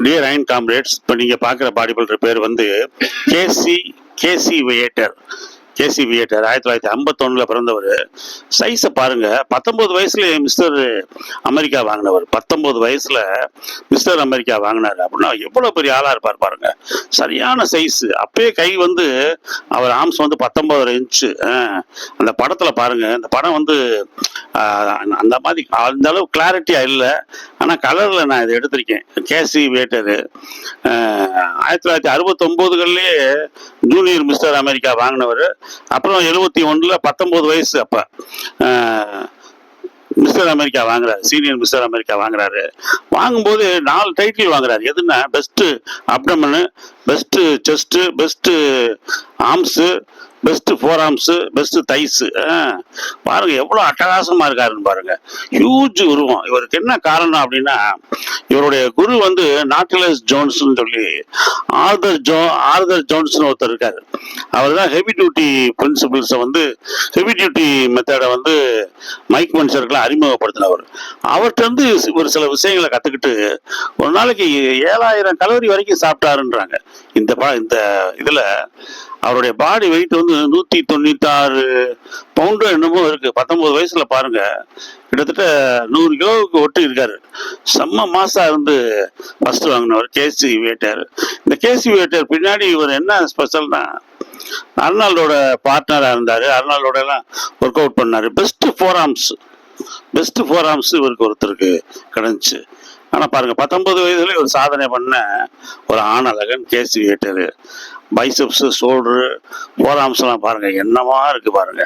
Dear iron comrades, இப்போ நீங்கள் பார்க்குற பாடி பில்டர் பேர் வந்து கேசி வியேட்டர். 1951 பிறந்தவர். சைஸை பாருங்க, 19 வயசுல மிஸ்டர் அமெரிக்கா வாங்கினவர். 19 வயசுல மிஸ்டர் அமெரிக்கா வாங்கினார் அப்படின்னா எவ்வளவு பெரிய ஆளா இருப்பார் பாருங்க. சரியான சைஸ். அப்பயே கை வந்து அவர் ஆர்ம்ஸ் வந்து 19 இன்ச்சு. அந்த படத்துல பாருங்க, அந்த படம் வந்து அந்த மாதிரி அந்த அளவு கிளாரிட்டியா இல்லை. ஆனா கலர்ல நான் இதை எடுத்திருக்கேன். Casey Viator 1969 junior mister America வாங்கினவர். அப்புறம் 71 19 வயசு அப்ப மிஸ்டர் அமெரிக்கா வாங்குறாரு. சீனியர் மிஸ்டர் அமெரிக்கா வாங்குறாரு. வாங்கும்போது 4 டைட்டில் வாங்குறாரு. எதுன்னா best abdomen, best chest, best arms, best forearms, best thighs. பாருங்க எவ்வளோ அட்டகாசமா இருக்காருன்னு பாருங்க. ஹியூஜ் உருவம். இவருக்கு என்ன காரணம் அப்படின்னா, இவருடைய குரு வந்து நாட்டிலஸ் ஜோன்ஸ்ன்னு சொல்லி ஆர்தர் ஜோன்ஸ்னு ஒருத்தர் இருக்காரு. அவர் தான் ஹெவி டியூட்டி பிரின்சிபிள்ஸை வந்து, ஹெவி டியூட்டி மெத்தடை வந்து மைக் மன்சருக்குலாம் அறிமுகப்படுத்தினவர். அவர்கிட்ட வந்து ஒரு சில விஷயங்களை கற்றுக்கிட்டு ஒரு நாளைக்கு 7000 கலோரி வரைக்கும் சாப்பிட்டாருன்றாங்க. இந்த இதில் அவருடைய பாடி வெயிட் வந்து 196 பவுண்டு என்னமோ இருக்கு. 19 வயசுல பாருங்க, கிட்டத்தட்ட 100 கிலோவுக்கு ஒட்டி இருக்காரு. செம்ம மாசா இருந்து ஃபர்ஸ்ட் வாங்கினவர் கேசி வேட்டர். இந்த கேசி வேட்டர் பின்னாடி இவர் என்ன ஸ்பெஷல்னா, அர்னால்டோட பார்ட்னரா இருந்தாரு. அர்னால்டோட எல்லாம் ஒர்க் அவுட் பண்ணாரு. பெஸ்ட் ஃபோர் ஆர்ம்ஸ் இவருக்கு ஒருத்தருக்கு கிடைச்சு. ஆனா பாருங்க, 19 வயதுல ஒரு சாதனை பண்ண ஒரு ஆணழகன் கேசி வேட்டரு. பைசப்ஸ், ஷோல்டரு, ஃபோர் ஆர்ம்ஸ் எல்லாம் பாருங்க என்னமா இருக்கு பாருங்க.